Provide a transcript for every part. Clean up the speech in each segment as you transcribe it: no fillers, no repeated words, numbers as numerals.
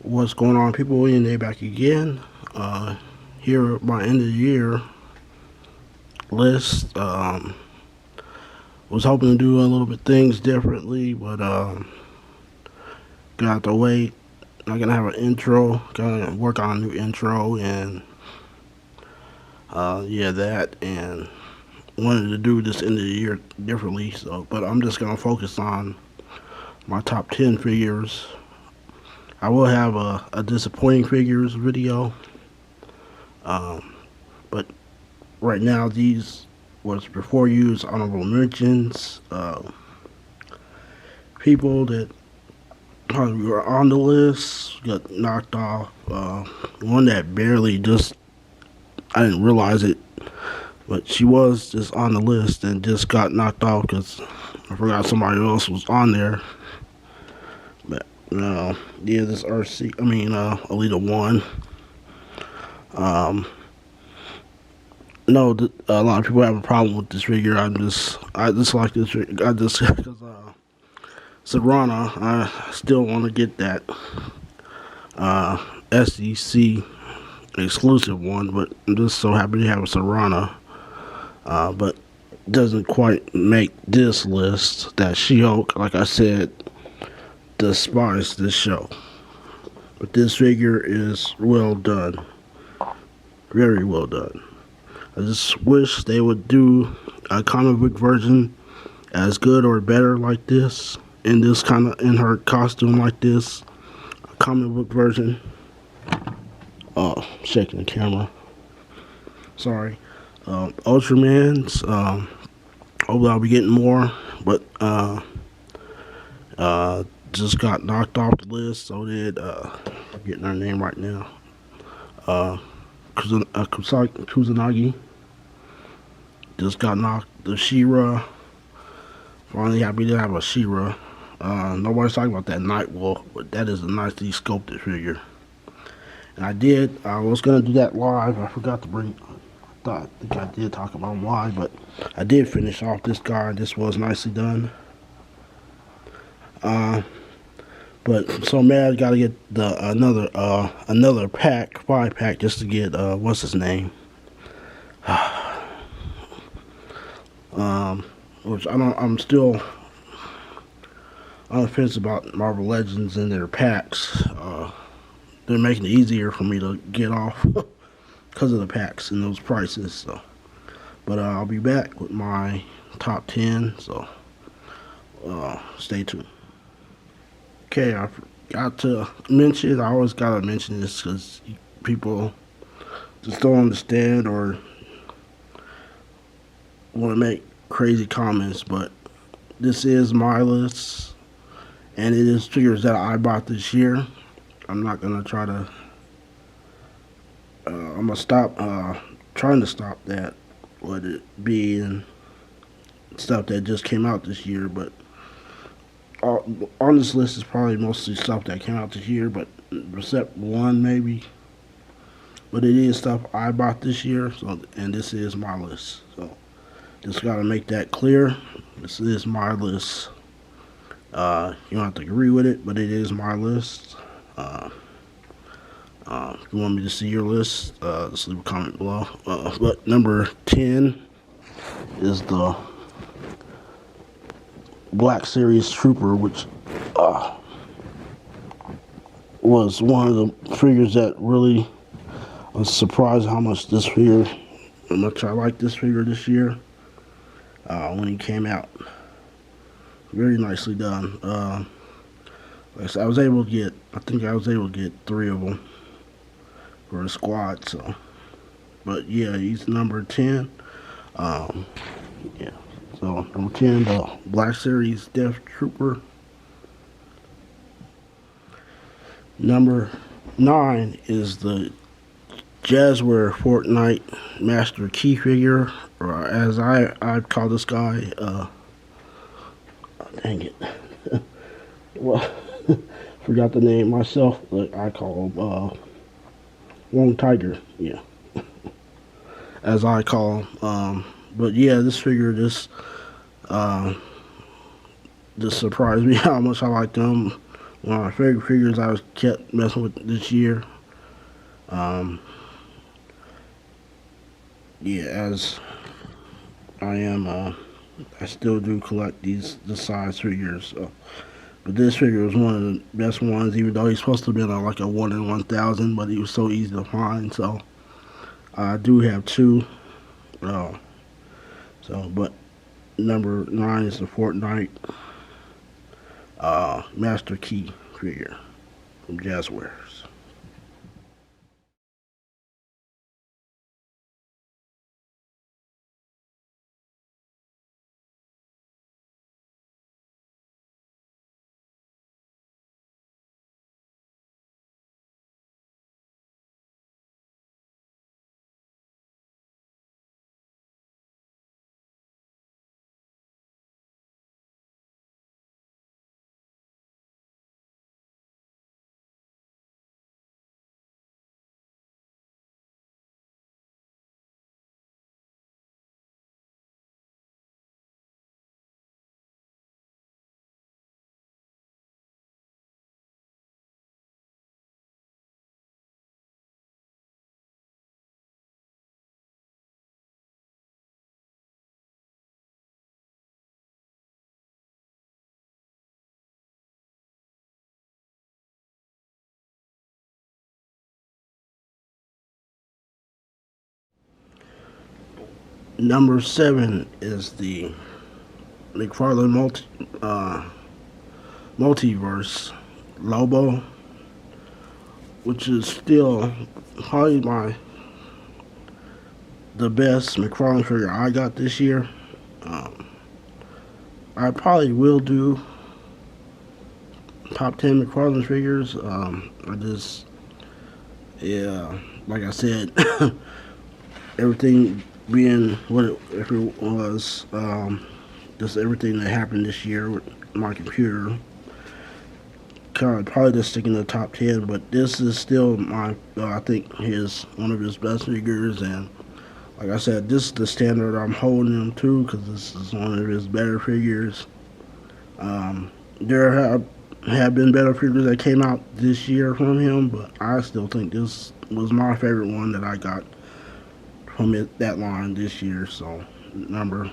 What's going on, people? AYINDI'S back again. Here at my end of the year list. Was hoping to do a little bit things differently, but got to wait. I'm gonna have an intro. Gonna work on a new intro, and yeah, that. And wanted to do this end of the year differently. So, but I'm just gonna focus on my top 10 figures. I will have a disappointing figures video, but right now these was before used honorable mentions. People that were on the list got knocked off. One that barely just, I didn't realize it, but she was just on the list and just got knocked off because I forgot somebody else was on there. But yeah, this Alita 1. No, a lot of people have a problem with this figure. I just like this figure. I just because Serana, I still want to get that SEC exclusive one, but I'm just so happy to have a Serana. But doesn't quite make this list. That She-Hulk, like I said, despise this show. But this figure is well done, very well done. I just wish they would do a comic book version as good or better like this, in this kind of, in her costume like this, a comic book version. Oh, shaking the camera. Sorry. Ultraman's, hopefully I'll be getting more, but just got knocked off the list. So did I'm getting her name right now. Kusanagi just got knocked. The She-Ra, finally happy to have a She-Ra. Nobody's talking about that Nightwolf, but that is a nicely sculpted figure. And I was gonna do that live. I forgot to bring. I think I did talk about him live, but I did finish off this guy. This was nicely done. But I'm so mad, gotta get another pack, 5-pack, just to get what's his name? Which I'm still on the fence about Marvel Legends and their packs. They're making it easier for me to get off because of the packs and those prices. So, but I'll be back with my top 10. So stay tuned. Okay, I forgot to mention. I always gotta mention this because people just don't understand or want to make crazy comments. But this is my list, and it is figures that I bought this year. I'm not gonna try to. I'm gonna stop trying to stop that. Would it be and stuff that just came out this year, but. On this list is probably mostly stuff that came out this year, but except one maybe. But it is stuff I bought this year, so and this is my list. So just gotta make that clear. This is my list. You don't have to agree with it, but it is my list. If you want me to see your list, just leave a comment below. But number 10 is the Black Series Trooper, which was one of the figures that really was surprised how much I like this figure this year when he came out. Very nicely done. Like I said, I think I was able to get 3 of them for a squad. So, but yeah, he's number 10. Yeah. So, number 10, the Black Series Death Trooper. Number 9 is the Jazzware Fortnite Master Key figure, or as I call this guy, dang it. Well, forgot the name myself, but I call him Long Tiger, yeah. As I call him. But yeah, this figure just surprised me how much I liked him. one of my favorite figures I was kept messing with this year. Um, yeah, as I am, I still do collect the size figures. But this figure was one of the best ones, even though he's supposed to have been like a 1 in 1,000, but he was so easy to find. So I do have two. Uh, but number 9 is the Fortnite Master Key figure from Jazzwares. Number 7 is the McFarlane Multiverse Lobo, which is still probably the best McFarlane figure I got this year. Um, I probably will do top 10 McFarlane figures. I just, yeah, like I said, everything being if it was, just everything that happened this year with my computer, kind of probably just sticking to the top 10. But this is still I think one of his best figures, and like I said, this is the standard I'm holding him to because this is one of his better figures. There have been better figures that came out this year from him, but I still think this was my favorite one that I got from that line this year. So number,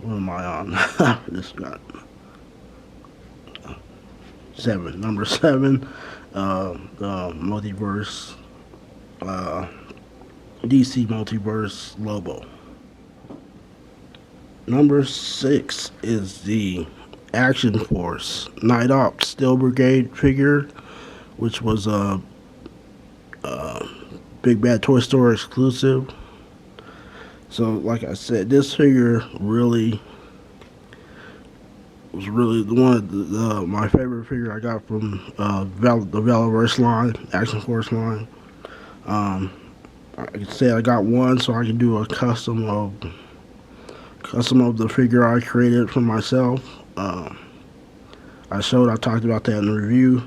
what am I on? This got 7. Number 7, the multiverse, DC multiverse Lobo. Number 6 is the Action Force Night Ops Steel Brigade figure, which was a Big Bad Toy Store exclusive. So, like I said, this figure was really one of my favorite figure I got from the Valiverse line, Action Force line. I could say I got one, so I can do a custom of the figure I created for myself. I talked about that in the review,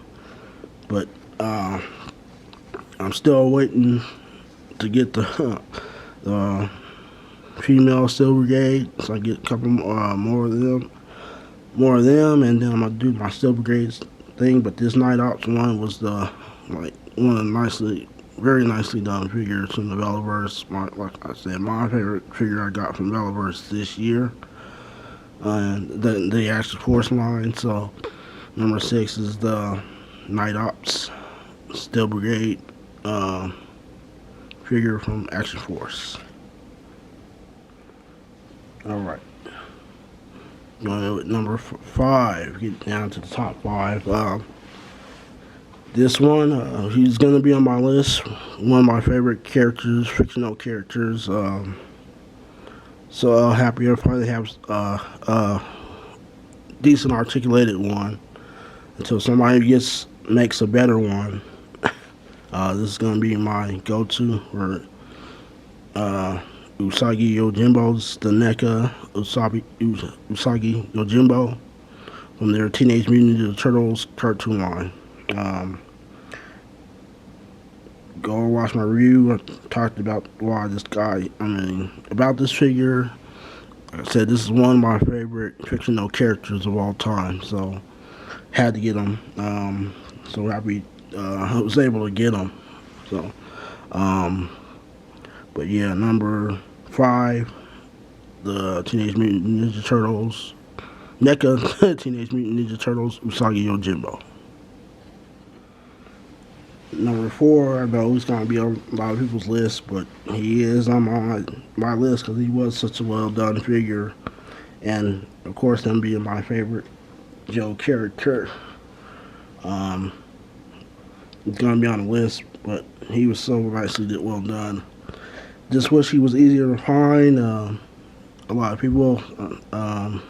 but I'm still waiting to get the female Steel Brigade, so I get a couple more of them, and then I'm gonna do my Steel Brigade thing. But this Night Ops one was one of the very nicely done figures from the Valiverse. Like I said, my favorite figure I got from Valiverse this year, and the Action Force line. So number 6 is the Night Ops Steel Brigade figure from Action Force. All right. Going with number 5, get down to the top 5. This one, he's going to be on my list. One of my favorite characters, fictional characters. So happy I finally have a decent articulated one until somebody makes a better one. This is going to be my go-to for Usagi Yojimbo's the NECA Usagi Yojimbo from their Teenage Mutant Ninja Turtles cartoon line. Go watch my review. I talked about about this figure. Like I said, this is one of my favorite fictional characters of all time. So had to get them. So happy I was able to get them. So, um, but yeah, number 5, the Teenage Mutant Ninja Turtles, NECA Teenage Mutant Ninja Turtles Usagi Yojimbo. Number 4, I know he's gonna be on a lot of people's list, but he is on my list because he was such a well done figure, and of course, him being my favorite Joe character. Um, he's gonna be on the list, but he was so nicely well done. Just wish he was easier to find. A lot of people, I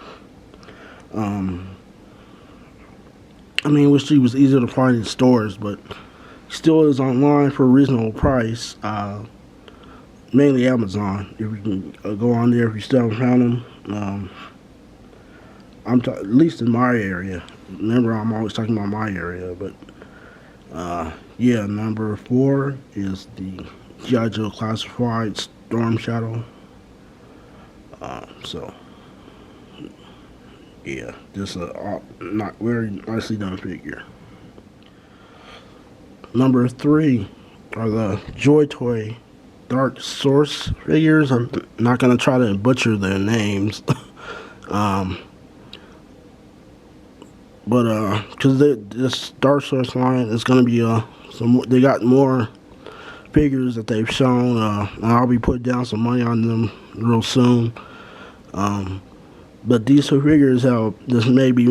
mean, wish he was easier to find in stores, but still is online for a reasonable price. Mainly Amazon. If you can go on there if you still haven't found them. At least in my area. Remember, I'm always talking about my area, but yeah. Number 4 is the G.I. Joe Classified Storm Shadow. So yeah, just a not very nicely done figure. Number 3 are the Joy Toy Dark Source figures. I'm not gonna try to butcher their names, but because this Dark Source line is gonna be they got more figures that they've shown. And I'll be putting down some money on them real soon. But these 2 figures have just made me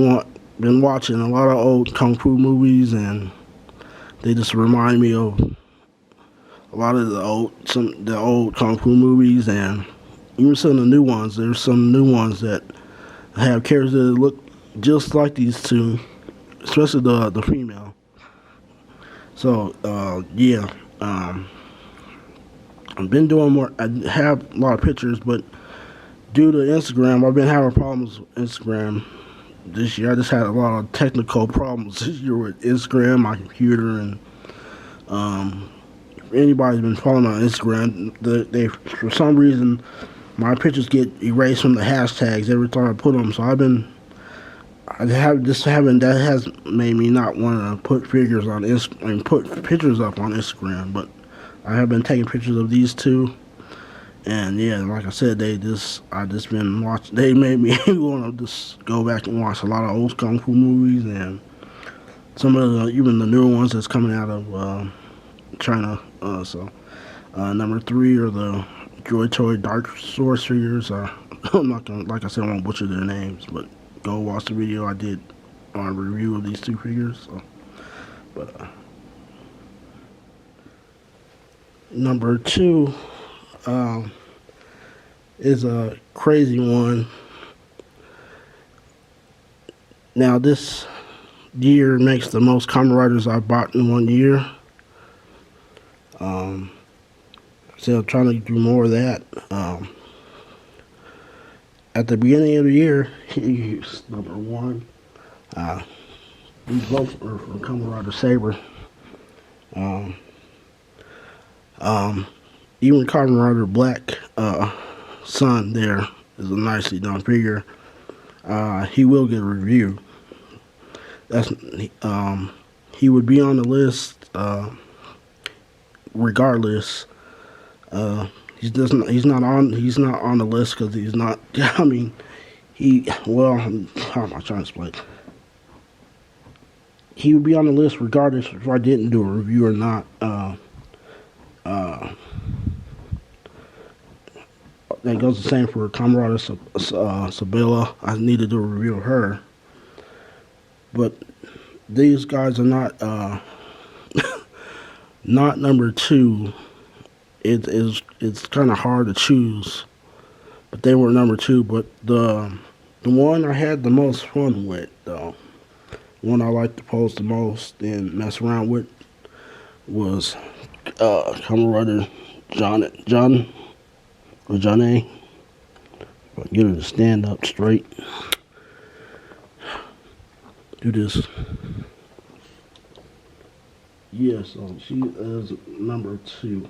been watching a lot of old kung fu movies, and they just remind me of a lot of the old kung fu movies, and even some of the new ones. There's some new ones that have characters that look just like these 2, especially the female. So yeah, I've been doing more. I have a lot of pictures, but due to Instagram, I've been having problems with Instagram this year. I just had a lot of technical problems this year with Instagram, my computer, and if anybody's been following me on Instagram, they for some reason my pictures get erased from the hashtags every time I put them. So that has made me not want to put figures on put pictures up on Instagram. But I have been taking pictures of these 2. And yeah, like I said, I just been watching. They made me want to just go back and watch a lot of old kung fu movies, and some of even the newer ones that's coming out of China. Number 3 are the Joy Toy Dark Source figures. I'm not gonna, like I said, I won't butcher their names, but go watch the video I did on a review of these 2 figures. So, but number 2. Is a crazy one. Now this year makes the most Kamen Riders I bought in one year. So I'm trying to do more of that. At the beginning of the year, he's number 1. These both are from Kamen Rider Saber. Even Kamen Rider Black Sun there is a nicely done figure. He will get a review. He would be on the list regardless. He's not on the list because he's not. I mean, how am I trying to explain? He would be on the list regardless if I didn't do a review or not. That goes the same for Kamen Rider Sabella. I need to do a review of her. But these guys are not not number 2. It's kind of hard to choose, but they were number 2. But the one I had the most fun with, though, one I like to pose the most and mess around with, was Kamen Rider John. Or Johnny. If I get her to stand up straight. Do this. Yeah, so she is number 2.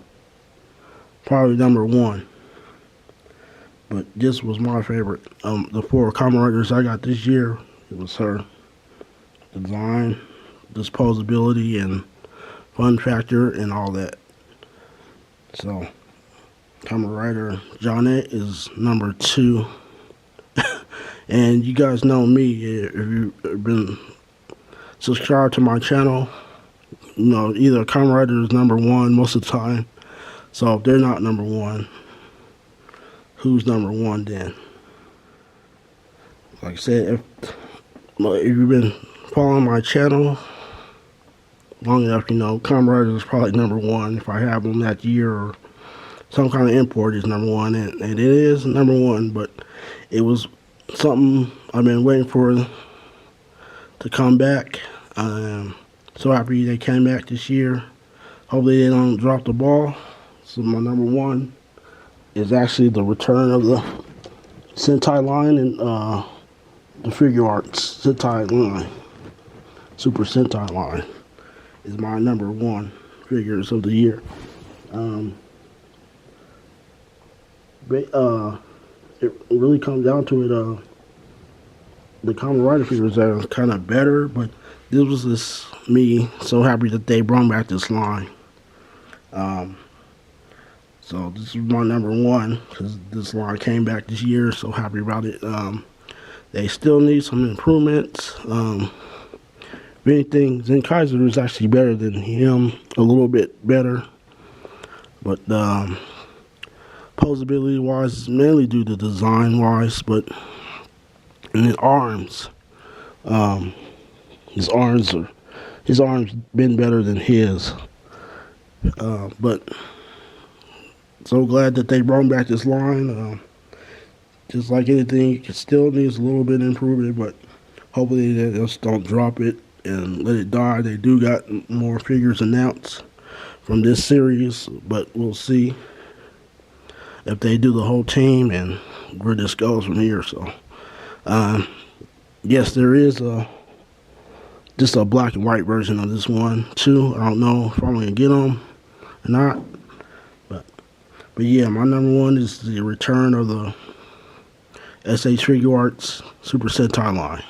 Probably number 1. But this was my favorite. The 4 Kamen Riders I got this year, it was her. design, disposability, and fun factor, and all that. So, Kamen Rider Johnette is number 2. And you guys know me, if you've been subscribed to my channel, you know, either Kamen Rider is number 1 most of the time. So if they're not number 1, who's number 1 then? Like I said, if you've been following my channel long enough, you know, Kamen Rider is probably number 1 if I have them that year, or some kind of import is number 1, and it is number 1, but it was something I've been waiting for to come back. So happy they came back this year. Hopefully they don't drop the ball. So my number 1 is actually the return of the Sentai line and the figure arts Sentai line. Super Sentai line is my number 1 figures of the year. It really comes down to it. The Kamen Rider figures are kind of better, but this was just me so happy that they brought back this line. So this is my number 1 because this line came back this year. So happy about it. They still need some improvements. If anything, Zen Kaiser is actually better than him, a little bit better. But posability wise, mainly due to design wise, but in his arms, his arms been better than his. But so glad that they brought back this line. Just like anything, it still needs a little bit of improvement, but hopefully they just don't drop it and let it die. They do got more figures announced from this series, but we'll see if they do the whole team and where this goes from here. So, yes, there is just a black and white version of this one too. I don't know if I'm gonna get them or not, but yeah, my number 1 is the return of the SH Figure Arts Super Sentai line.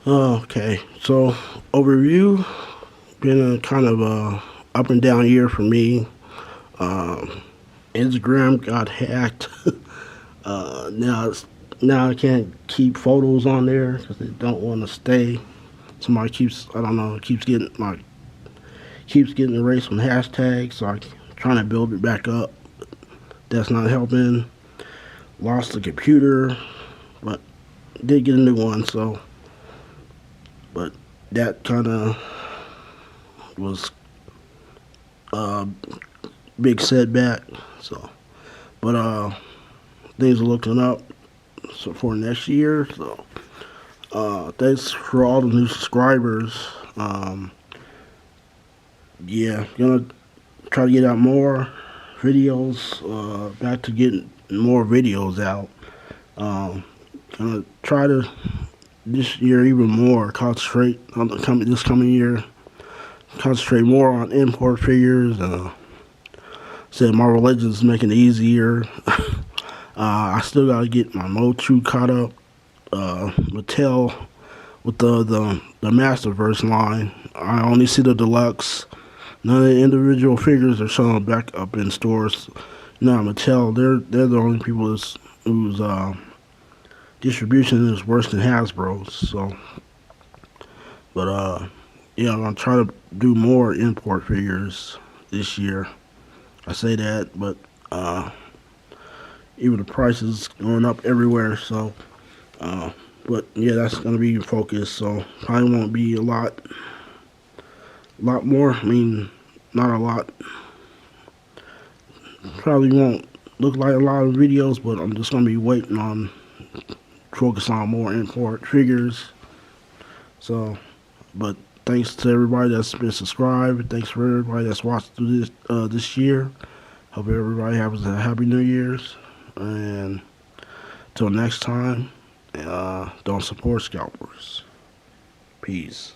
Okay, so overview, been a kind of a up and down year for me. Instagram got hacked. Now I can't keep photos on there because they don't want to stay. Somebody keeps, I don't know, keeps getting erased from hashtags. So I'm trying to build it back up. That's not helping. Lost the computer, but did get a new one. So, but that kind of was a big setback. So, but things are looking up so for next year. So, thanks for all the new subscribers. Yeah, gonna try to get out more videos. Back to getting more videos out. Gonna try to this year even more concentrate on this coming year. Concentrate more on import figures. Said Marvel Legends is making it easier. I still gotta get my Motu caught up. Mattel with the Masterverse line. I only see the deluxe. None of the individual figures are showing back up in stores. No, Mattel, they're the only people whose distribution is worse than Hasbro's. So, but yeah, I'm gonna try to do more import figures this year. I say that, but even the prices going up everywhere. So, but yeah, that's gonna be focused. So probably won't be a lot more. I mean, not a lot. Probably won't look like a lot of videos, but I'm just gonna be waiting on focus on more import figures. So, but thanks to everybody that's been subscribed. Thanks for everybody that's watched through this year. Hope everybody has a happy New Year's, and till next time, don't support scalpers. Peace.